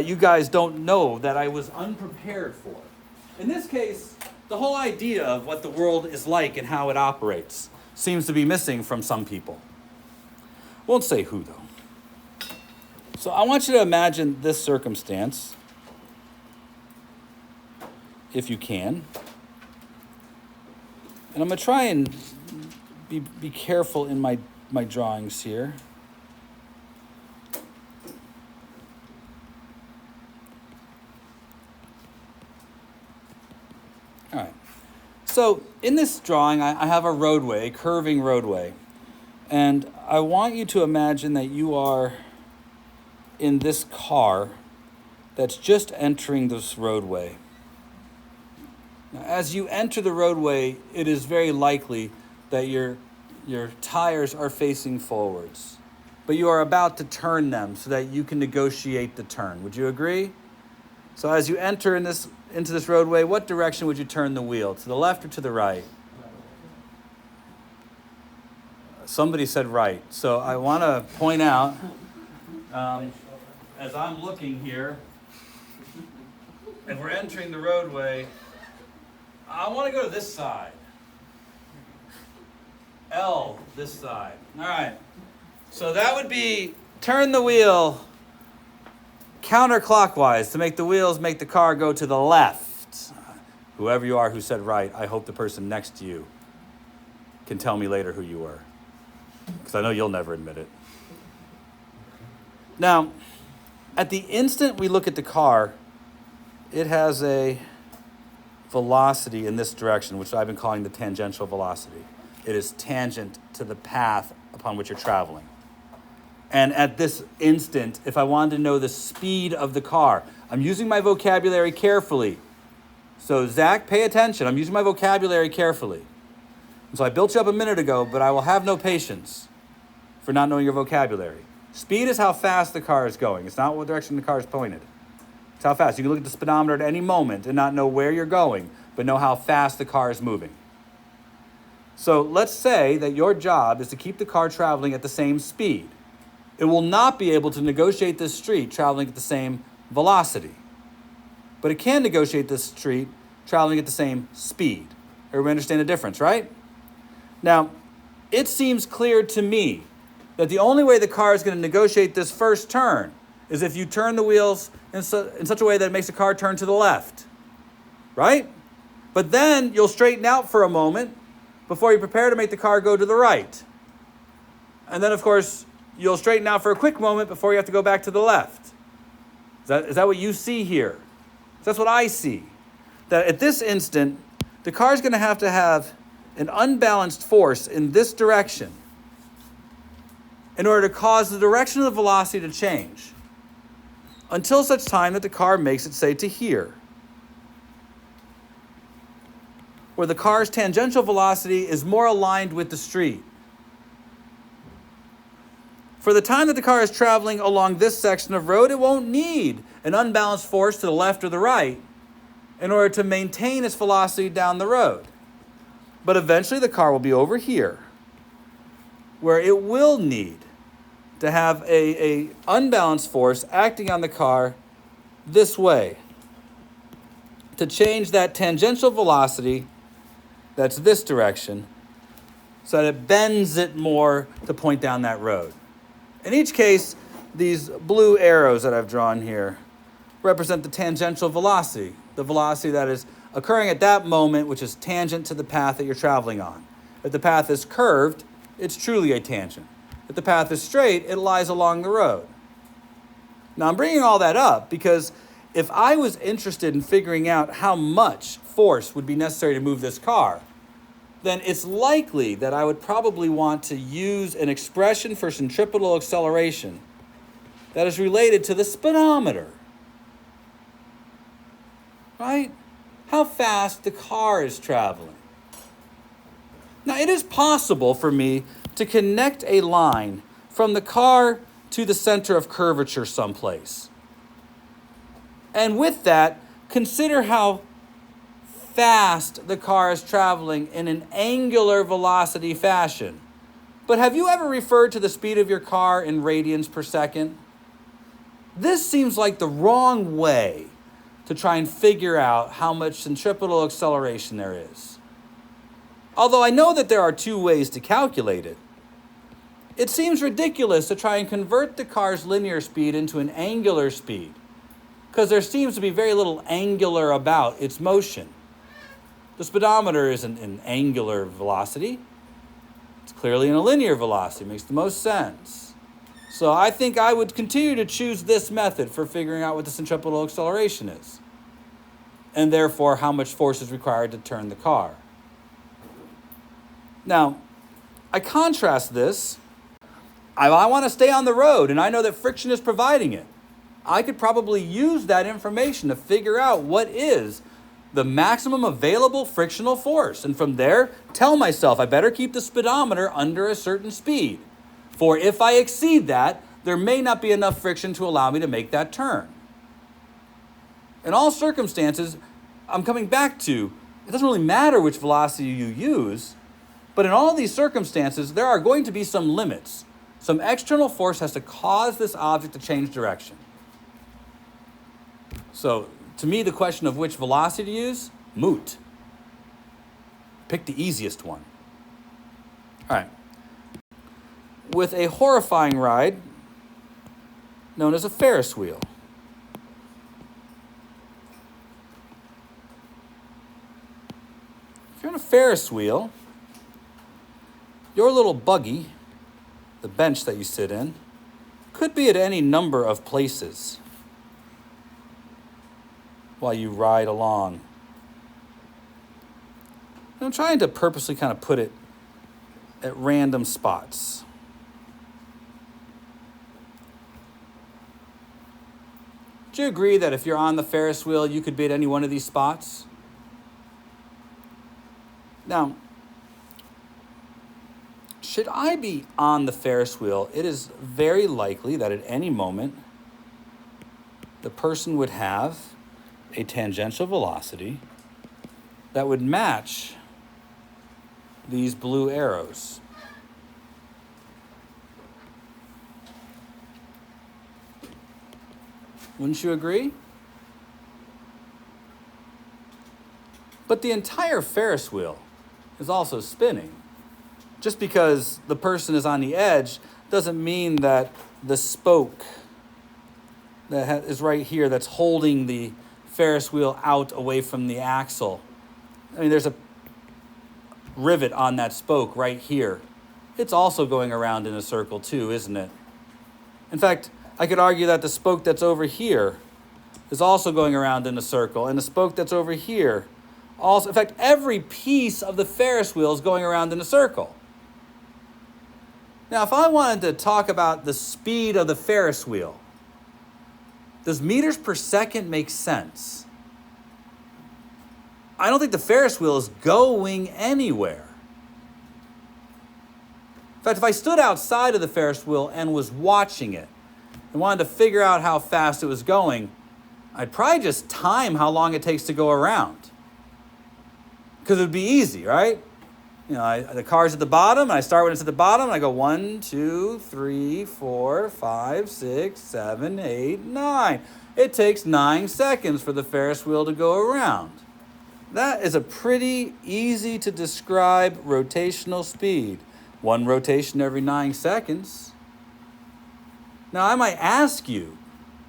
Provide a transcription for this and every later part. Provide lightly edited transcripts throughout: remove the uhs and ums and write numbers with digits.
you guys don't know that I was unprepared for. In this case, the whole idea of what the world is like and how it operates seems to be missing from some people. Won't say who, though. So I want you to imagine this circumstance, if you can. And I'm going to try and be careful in my drawings here. All right. So in this drawing, I have a roadway, a curving roadway. And I want you to imagine that you are in this car that's just entering this roadway. Now, as you enter the roadway, it is very likely that your tires are facing forwards, but you are about to turn them so that you can negotiate the turn. Would you agree? So as you enter into this roadway, what direction would you turn the wheel? To the left or to the right? Somebody said right. So I want to point out, as I'm looking here, and we're entering the roadway, I want to go to this side. L, this side. All right. So that would be turn the wheel counterclockwise to make the wheels make the car go to the left. Whoever you are who said right, I hope the person next to you can tell me later who you were, because I know you'll never admit it. Now, at the instant we look at the car, it has a velocity in this direction, which I've been calling the tangential velocity. It is tangent to the path upon which you're traveling. And at this instant, if I wanted to know the speed of the car, I'm using my vocabulary carefully. So Zach, pay attention. I'm using my vocabulary carefully. And so I built you up a minute ago, but I will have no patience for not knowing your vocabulary. Speed is how fast the car is going. It's not what direction the car is pointed. It's how fast. You can look at the speedometer at any moment and not know where you're going, but know how fast the car is moving. So let's say that your job is to keep the car traveling at the same speed. It will not be able to negotiate this street traveling at the same velocity, but it can negotiate this street traveling at the same speed. Everybody understand the difference, right? Now, it seems clear to me that the only way the car is going to negotiate this first turn is if you turn the wheels in such a way that it makes the car turn to the left, right? But then you'll straighten out for a moment before you prepare to make the car go to the right. And then, of course, you'll straighten out for a quick moment before you have to go back to the left. Is that what you see here? That's what I see. That at this instant, the car is going to have an unbalanced force in this direction in order to cause the direction of the velocity to change until such time that the car makes it, say, to here, where the car's tangential velocity is more aligned with the street. For the time that the car is traveling along this section of road, it won't need an unbalanced force to the left or the right in order to maintain its velocity down the road. But eventually the car will be over here, where it will need to have a unbalanced force acting on the car this way to change that tangential velocity that's this direction so that it bends it more to point down that road. In each case, these blue arrows that I've drawn here represent the tangential velocity, the velocity that is occurring at that moment, which is tangent to the path that you're traveling on. If the path is curved, it's truly a tangent. If the path is straight, it lies along the road. Now, I'm bringing all that up because if I was interested in figuring out how much force would be necessary to move this car, then it's likely that I would probably want to use an expression for centripetal acceleration that is related to the speedometer. Right? How fast the car is traveling. Now, it is possible for me to connect a line from the car to the center of curvature someplace. And with that, consider how fast the car is traveling in an angular velocity fashion. But have you ever referred to the speed of your car in radians per second? This seems like the wrong way to try and figure out how much centripetal acceleration there is. Although I know that there are two ways to calculate it, it seems ridiculous to try and convert the car's linear speed into an angular speed, because there seems to be very little angular about its motion. The speedometer isn't an angular velocity. It's clearly in a linear velocity. It makes the most sense. So I think I would continue to choose this method for figuring out what the centripetal acceleration is, and therefore how much force is required to turn the car. Now, I contrast this. I want to stay on the road, and I know that friction is providing it. I could probably use that information to figure out what is the maximum available frictional force. And from there, tell myself I better keep the speedometer under a certain speed. For if I exceed that, there may not be enough friction to allow me to make that turn. In all circumstances, I'm coming back to, it doesn't really matter which velocity you use, but in all these circumstances, there are going to be some limits. Some external force has to cause this object to change direction. So, to me, the question of which velocity to use, moot. Pick the easiest one. All right. With a horrifying ride known as a Ferris wheel. If you're on a Ferris wheel, your little buggy, the bench that you sit in, could be at any number of places while you ride along. And I'm trying to purposely kind of put it at random spots. Do you agree that if you're on the Ferris wheel, you could be at any one of these spots? Now, should I be on the Ferris wheel, it is very likely that at any moment, the person would have a tangential velocity that would match these blue arrows. Wouldn't you agree? But the entire Ferris wheel is also spinning. Just because the person is on the edge doesn't mean that the spoke that is right here that's holding the Ferris wheel out away from the axle. I mean, there's a rivet on that spoke right here. It's also going around in a circle too, isn't it? In fact, I could argue that the spoke that's over here is also going around in a circle, and the spoke that's over here also, in fact, every piece of the Ferris wheel is going around in a circle. Now, if I wanted to talk about the speed of the Ferris wheel, does meters per second make sense? I don't think the Ferris wheel is going anywhere. In fact, if I stood outside of the Ferris wheel and was watching it and wanted to figure out how fast it was going, I'd probably just time how long it takes to go around. Because it would be easy, right? You know, the car's at the bottom, and I start when it's at the bottom, and I go 1, 2, 3, 4, 5, 6, 7, 8, 9. It takes 9 seconds for the Ferris wheel to go around. That is a pretty easy to describe rotational speed. 1 rotation every 9 seconds. Now, I might ask you,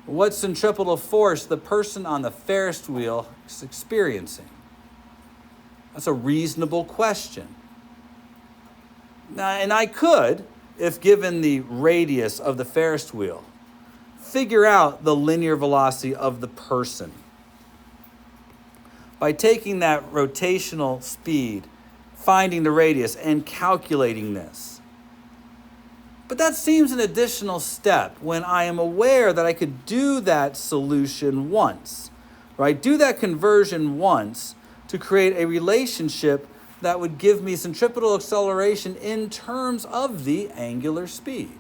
what centripetal force the person on the Ferris wheel is experiencing? That's a reasonable question. Now, and I could, if given the radius of the Ferris wheel, figure out the linear velocity of the person by taking that rotational speed, finding the radius, and calculating this. But that seems an additional step when I am aware that I could do that solution once, right? Do that conversion once to create a relationship that would give me centripetal acceleration in terms of the angular speed.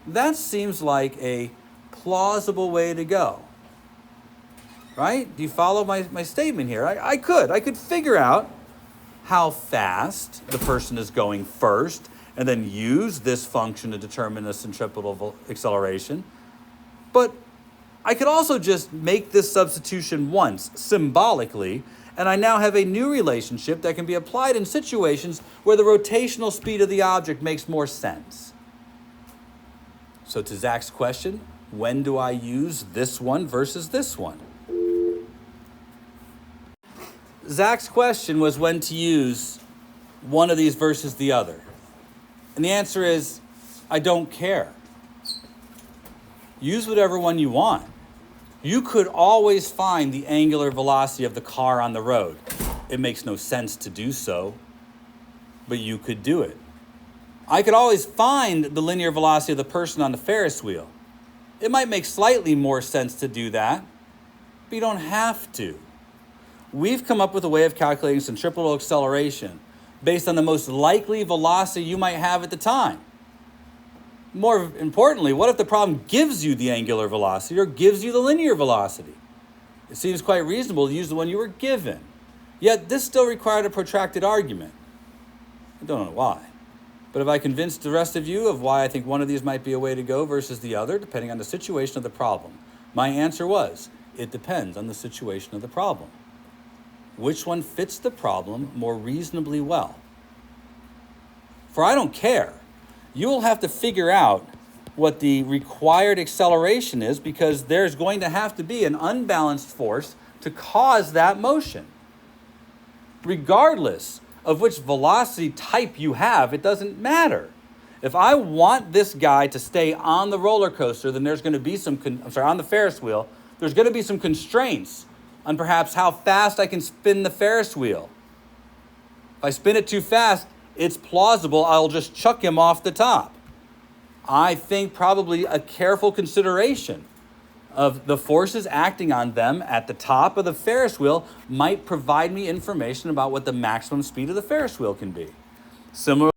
That seems like a plausible way to go. Right? Do you follow my statement here? I could figure out how fast the person is going first and then use this function to determine the centripetal acceleration. But I could also just make this substitution once, symbolically, and I now have a new relationship that can be applied in situations where the rotational speed of the object makes more sense. So to Zach's question, when do I use this one versus this one? Zach's question was when to use one of these versus the other. And the answer is, I don't care. Use whatever one you want. You could always find the angular velocity of the car on the road. It makes no sense to do so, but you could do it. I could always find the linear velocity of the person on the Ferris wheel. It might make slightly more sense to do that, but you don't have to. We've come up with a way of calculating centripetal acceleration based on the most likely velocity you might have at the time. More importantly, what if the problem gives you the angular velocity or gives you the linear velocity? It seems quite reasonable to use the one you were given. Yet this still required a protracted argument. I don't know why. But have I convinced the rest of you of why I think one of these might be a way to go versus the other, depending on the situation of the problem? My answer was, it depends on the situation of the problem. Which one fits the problem more reasonably well? For I don't care. You will have to figure out what the required acceleration is because there's going to have to be an unbalanced force to cause that motion. Regardless of which velocity type you have, it doesn't matter. If I want this guy to stay on the roller coaster, then there's going to be on the Ferris wheel, there's going to be some constraints on perhaps how fast I can spin the Ferris wheel. If I spin it too fast, it's plausible I'll just chuck him off the top. I think probably a careful consideration of the forces acting on them at the top of the Ferris wheel might provide me information about what the maximum speed of the Ferris wheel can be. Similar